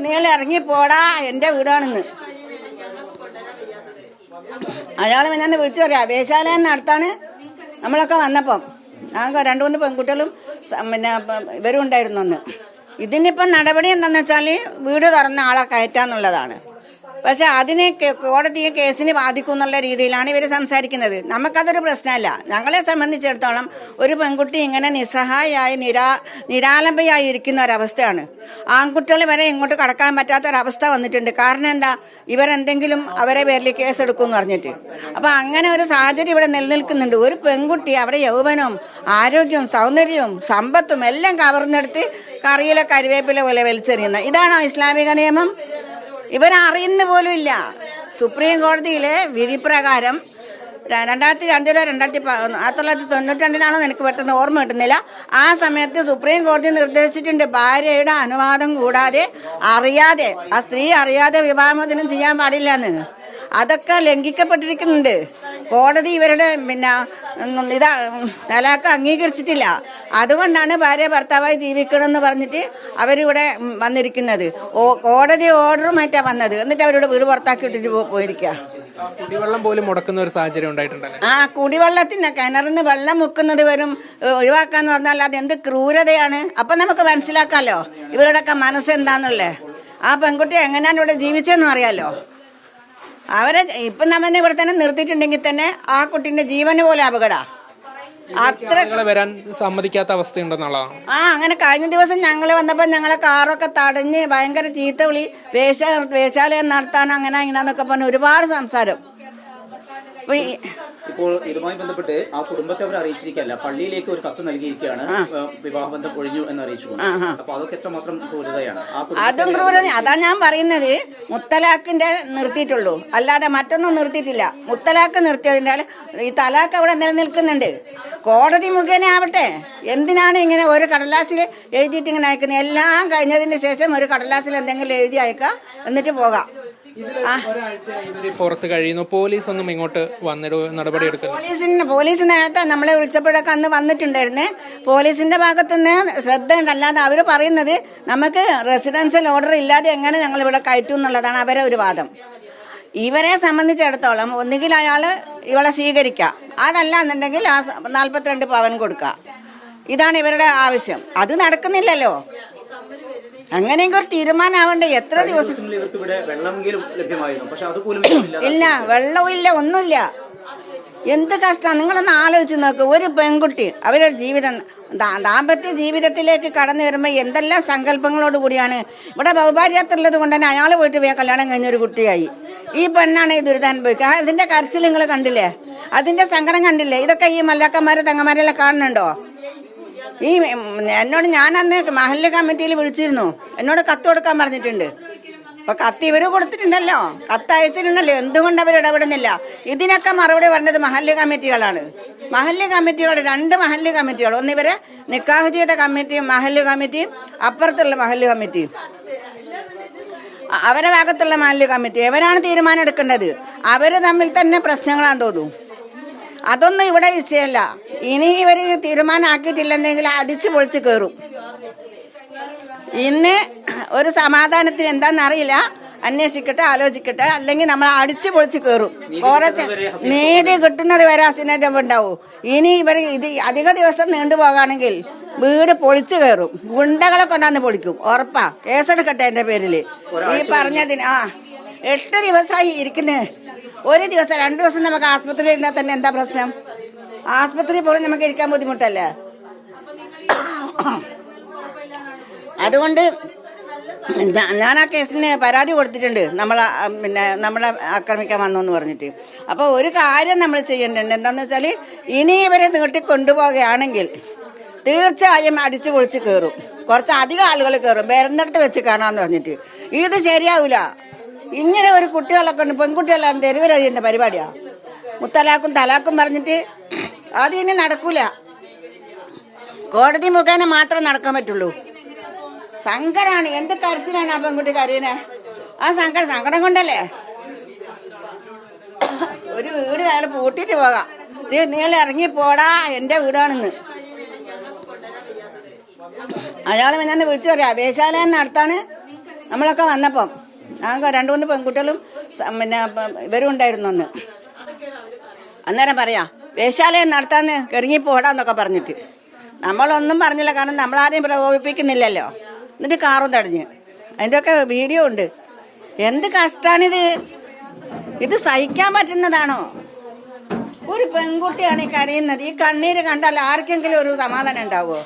നിങ്ങൾ ഇറങ്ങിപ്പോടാ, എൻ്റെ വീടാണെന്ന്. അയാൾ പിന്നെ വിളിച്ചു പറയാം, വേശ്യാലയം നടത്താണ് നമ്മളൊക്കെ വന്നപ്പം. ഞങ്ങൾക്ക് 2-3 പെൺകുട്ടികളും പിന്നെ ഇവരും ഉണ്ടായിരുന്നു അന്ന്. ഇതിനിപ്പം നടപടി എന്താണെന്ന് വെച്ചാൽ വീട് തുറന്ന ആളെ കയറ്റാന്നുള്ളതാണ്. പക്ഷെ അതിന് കോടതി കേസിന് ബാധിക്കും എന്നുള്ള രീതിയിലാണ് ഇവർ സംസാരിക്കുന്നത്. നമുക്കതൊരു പ്രശ്നമല്ല. ഞങ്ങളെ സംബന്ധിച്ചിടത്തോളം ഒരു പെൺകുട്ടി ഇങ്ങനെ നിസ്സഹായായി നിരാലംബയായി ഇരിക്കുന്ന ഒരവസ്ഥയാണ്. ആൺകുട്ടികൾ വരെ ഇങ്ങോട്ട് കടക്കാൻ പറ്റാത്തൊരവസ്ഥ വന്നിട്ടുണ്ട്. കാരണം എന്താ, ഇവരെന്തെങ്കിലും അവരെ പേരിൽ കേസെടുക്കും എന്ന് പറഞ്ഞിട്ട്. അപ്പം അങ്ങനെ ഒരു സാഹചര്യം ഇവിടെ നിലനിൽക്കുന്നുണ്ട്. ഒരു പെൺകുട്ടി അവരെ യൗവനവും ആരോഗ്യവും സൗന്ദര്യവും സമ്പത്തും എല്ലാം കവർന്നെടുത്ത് കറിയിലെ കരിവേപ്പില പോലെ വലിച്ചെറിയുന്ന ഇതാണോ ഇസ്ലാമിക നിയമം? ഇവരറിയുന്ന പോലും ഇല്ല. സുപ്രീം കോടതിയിലെ വിധി പ്രകാരം 2002 1992 എനിക്ക് പെട്ടെന്ന് ഓർമ്മ കിട്ടുന്നില്ല. ആ സമയത്ത് സുപ്രീം കോടതി നിർദ്ദേശിച്ചിട്ടുണ്ട്, ഭാര്യയുടെ അനുവാദം കൂടാതെ അറിയാതെ ആ സ്ത്രീ അറിയാതെ വിവാഹമോചനം ചെയ്യാൻ പാടില്ല എന്ന്. അതൊക്കെ ലംഘിക്കപ്പെട്ടിരിക്കുന്നുണ്ട്. കോടതി ഇവരുടെ തലാക്ക് അംഗീകരിച്ചിട്ടില്ല. അതുകൊണ്ടാണ് ഭാര്യ ഭർത്താവായി ജീവിക്കണമെന്ന് പറഞ്ഞിട്ട് അവരിവിടെ വന്നിരിക്കുന്നത്. കോടതി ഓർഡറുമായിട്ടാണ് വന്നത്. എന്നിട്ട് അവരുടെ വീട് പുറത്താക്കി ഇട്ടിട്ട് പോയിരിക്കുക. കുടിവെള്ളം പോലും മുടക്കുന്ന ഒരു സാഹചര്യം ഉണ്ടായിട്ടുണ്ടല്ലോ. കുടിവെള്ളത്തിന് കിണറിന്ന് വെള്ളം മുക്കുന്നത് വരും ഒഴിവാക്കാന്ന് പറഞ്ഞാൽ അതെന്ത് ക്രൂരതയാണ്. അപ്പം നമുക്ക് മനസ്സിലാക്കാമല്ലോ ഇവരുടെയൊക്കെ മനസ്സെന്താന്നുള്ളത്. ആ പെൺകുട്ടി എങ്ങനെയാണ് ഇവിടെ ജീവിച്ചതെന്ന് അറിയാമല്ലോ. അവരെ ഇപ്പം നമ്മെ ഇവിടെ തന്നെ നിർത്തിയിട്ടുണ്ടെങ്കിൽ തന്നെ ആ കുട്ടീൻ്റെ ജീവന് പോലെ അപകടമാണ്. അത്ര വരാൻ സമ്മതിക്കാത്ത അവസ്ഥയുണ്ടെന്നുള്ളതാണ്. അങ്ങനെ കഴിഞ്ഞ ദിവസം ഞങ്ങൾ വന്നപ്പോൾ ഞങ്ങളെ കാറൊക്കെ തടഞ്ഞ് ഭയങ്കര ചീത്ത വിളി, വേശ്യാലയം നടത്താൻ അങ്ങനെ ഇങ്ങനെന്നൊക്കെ പറഞ്ഞ് ഒരുപാട് സംസാരം. ഇപ്പോൾ ഇതുമായി ബന്ധപ്പെട്ട് ആ കുടുംബത്തെ അവർ അറിയിച്ചിരിക്കല്ല, പള്ളിയിലേക്ക് ഒരു കത്ത് നൽകിയിരിക്കുകയാണ്, വിവാഹബന്ധം ഒഴിഞ്ഞു എന്ന് അറിയിച്ചുകൊണ്ട്. അപ്പൊ അതൊക്കെ എത്രമാത്രം ക്രൂരതയാണ്? അതും ക്രൂരത. അതാ ഞാൻ പറയുന്നത്, മുത്തലാഖിന്റെ നിർത്തിയിട്ടുള്ളൂ, അല്ലാതെ മറ്റൊന്നും നിർത്തിയിട്ടില്ല. മുത്തലാഖ് നിർത്തിയതിൻ്റെ ഈ തലാഖ് അവിടെ നിലനിൽക്കുന്നുണ്ട്. കോടതി മുഖേന ആവട്ടെ. എന്തിനാണ് ഇങ്ങനെ ഒരു കടലാസിൽ എഴുതിയിട്ട് ഇങ്ങനെ അയക്കുന്നത്? എല്ലാം കഴിഞ്ഞതിന് ശേഷം ഒരു കടലാസിൽ എന്തെങ്കിലും എഴുതി അയക്കാം, എന്നിട്ട് പോകാം. പുറത്ത് കഴിയുന്നു. പോലീസ് ഒന്നും ഇങ്ങോട്ട് വന്നിട്ട് നടപടി എടുക്കുന്നു. പോലീസ് നേരത്തെ നമ്മളെ വിളിച്ചപ്പോഴൊക്കെ അന്ന് വന്നിട്ടുണ്ടായിരുന്നേ. പോലീസിന്റെ ഭാഗത്തുനിന്ന് ശ്രദ്ധ ഉണ്ടല്ലാതെ അവർ പറയുന്നത് നമുക്ക് റെസിഡൻഷ്യൽ ഓർഡർ ഇല്ലാതെ എങ്ങനെ ഞങ്ങൾ ഇവിടെ കയറ്റും എന്നുള്ളതാണ് അവരെ ഒരു വാദം. ഇവരെ സംബന്ധിച്ചിടത്തോളം ഒന്നുകിൽ അയാൾ ഇവളെ സ്വീകരിക്കാം, അതല്ല എന്നുണ്ടെങ്കിൽ ആ 42 പവൻ കൊടുക്കുക. ഇതാണ് ഇവരുടെ ആവശ്യം. അത് നടക്കുന്നില്ലല്ലോ. അങ്ങനെയെങ്കിൽ ഒരു തീരുമാനമാവണ്ടേ? എത്ര ദിവസം ഇല്ല, വെള്ളവും ഇല്ല, ഒന്നുമില്ല. എന്ത് കഷ്ടമാണ്. നിങ്ങളൊന്ന് ആലോചിച്ച് നോക്ക്. ഒരു പെൺകുട്ടി അവരുടെ ജീവിതം ദാമ്പത്യ ജീവിതത്തിലേക്ക് കടന്നു വരുമ്പോൾ എന്തെല്ലാം സങ്കല്പങ്ങളോട് കൂടിയാണ്. ഇവിടെ ബഹുഭാര്യത്തുള്ളത് കൊണ്ട് തന്നെ അയാൾ പോയിട്ട് കല്യാണം കഴിഞ്ഞൊരു കുട്ടിയായി. ഈ പെണ്ണാണ് ഈ ദുരിതാനുഭവിക്കുക. അതിൻ്റെ കരച്ചിൽ നിങ്ങൾ കണ്ടില്ലേ? അതിൻ്റെ സങ്കടം കണ്ടില്ലേ? ഇതൊക്കെ ഈ മല്ലാക്കന്മാരെ തങ്ങന്മാരെല്ലാം കാണുന്നുണ്ടോ? ഞാൻ അന്ന് മഹല്ല് കമ്മിറ്റിയിൽ വിളിച്ചിരുന്നു. എന്നോട് കത്ത് കൊടുക്കാൻ പറഞ്ഞിട്ടുണ്ട്. അപ്പൊ കത്ത് ഇവര് കൊടുത്തിട്ടുണ്ടല്ലോ, കത്ത് അയച്ചിട്ടുണ്ടല്ലോ. എന്തുകൊണ്ട് അവർ ഇടപെടുന്നില്ല? ഇതിനൊക്കെ മറുപടി പറഞ്ഞത് മഹല്ല് കമ്മിറ്റികളാണ്. മഹല്ല് കമ്മിറ്റികൾ, 2 മഹല്ല് കമ്മിറ്റികൾ. ഒന്ന് ഇവരെ നിക്കാഹ് ചെയ്ത കമ്മിറ്റിയും മഹല്ല് കമ്മിറ്റിയും, അപ്പുറത്തുള്ള മഹല്ല് കമ്മിറ്റിയും, അവരെ ഭാഗത്തുള്ള മഹല്ല് കമ്മിറ്റി. ഇവരാണ് തീരുമാനം എടുക്കേണ്ടത്. അവര് തമ്മിൽ തന്നെ പ്രശ്നങ്ങളാന്ന് തോന്നുന്നു. അതൊന്നും ഇവിടെ വിഷയമല്ല. ഇനി ഇവർ തീരുമാനമാക്കിയിട്ടില്ലെന്നെങ്കിൽ അടിച്ചു പൊളിച്ച് കയറും. ഇന്ന് ഒരു സമാധാനത്തിന് എന്താണെന്നറിയില്ല. അന്വേഷിക്കട്ടെ, ആലോചിക്കട്ടെ, അല്ലെങ്കിൽ നമ്മൾ അടിച്ചു പൊളിച്ച് കയറും. കുറച്ച് നീതി കിട്ടുന്നത് വരെ അസിനജം ഉണ്ടാവും. ഇനി ഇവർ ഇത് അധിക ദിവസം നീണ്ടുപോകുകയാണെങ്കിൽ വീട് പൊളിച്ചു കയറും. ഗുണ്ടകളെ കൊണ്ടാന്ന് പൊളിക്കും, ഉറപ്പാ. കേസെടുക്കട്ടെ എൻ്റെ പേരിൽ. ഈ പറഞ്ഞതിന് 8 ദിവസമായി ഇരിക്കുന്നത്. ഒരു ദിവസം 2 ദിവസം നമുക്ക് ആസ്പത്രിയിൽ ഇരുന്നാൽ തന്നെ എന്താ പ്രശ്നം? ആസ്പത്രിയിൽ പോലും നമുക്ക് ഇരിക്കാൻ ബുദ്ധിമുട്ടല്ലേ? അതുകൊണ്ട് ഞാൻ ആ കേസിന് പരാതി കൊടുത്തിട്ടുണ്ട്. നമ്മളെ ആക്രമിക്കാൻ വന്നു എന്ന് പറഞ്ഞിട്ട്. അപ്പോൾ ഒരു കാര്യം നമ്മൾ ചെയ്യേണ്ടതുണ്ട്. എന്താണെന്ന് വെച്ചാൽ ഇനി ഇവരെ നീട്ടിക്കൊണ്ടുപോവുകയാണെങ്കിൽ തീർച്ചയായും അടിച്ചു പൊളിച്ച് കയറും. കുറച്ച് അധികം ആളുകൾ കയറും. വരുന്നിടത്ത് വെച്ച് കാണാമെന്ന് പറഞ്ഞിട്ട്. ഇത് ശരിയാവില്ല. ഇങ്ങനെ ഒരു കുട്ടികളൊക്കെ ഉണ്ട്, പെൺകുട്ടികളെ തെരുവിലെഴുതുന്ന പരിപാടിയാണ്. മുത്തലാക്കും തലാക്കും പറഞ്ഞിട്ട് അത് ഇനി നടക്കൂല. കോടതി മുഖേന മാത്രം നടക്കാൻ പറ്റുള്ളൂ. സങ്കടമാണ്. എന്ത് കരച്ചിലാണ് ആ പെൺകുട്ടി കരയുന്നത്? ആ സങ്കടം കൊണ്ടല്ലേ. ഒരു വീട് അയാൾ പൂട്ടിയിട്ട് പോകാം. നിങ്ങൾ ഇറങ്ങിപ്പോടാ, എൻ്റെ വീടാണെന്ന്. അയാൾ പിന്നെ വിളിച്ചു പറയാം, വേശ്യാലയം നടത്താണ് നമ്മളൊക്കെ വന്നപ്പം ഞങ്ങൾക്ക് 2-3 പെൺകുട്ടികളും പിന്നെ ഇവരും ഉണ്ടായിരുന്നു അന്ന്. അന്നേരം പറയാ വേശ്യാലയം നടത്താന്ന് ഇറങ്ങിപ്പോടാന്നൊക്കെ പറഞ്ഞിട്ട് നമ്മളൊന്നും പറഞ്ഞില്ല, കാരണം നമ്മളാരെയും പ്രകോപിപ്പിക്കുന്നില്ലല്ലോ. എന്നിട്ട് കാറും തടഞ്ഞ്. അതിൻ്റെ ഒക്കെ വീഡിയോ ഉണ്ട്. എന്ത് കഷ്ടാണിത്! ഇത് സഹിക്കാൻ പറ്റുന്നതാണോ? ഒരു പെൺകുട്ടിയാണ് ഈ കരയുന്നത്. ഈ കണ്ണീര് കണ്ടാൽ ആർക്കെങ്കിലും ഒരു സമാധാനം ഉണ്ടാവുമോ?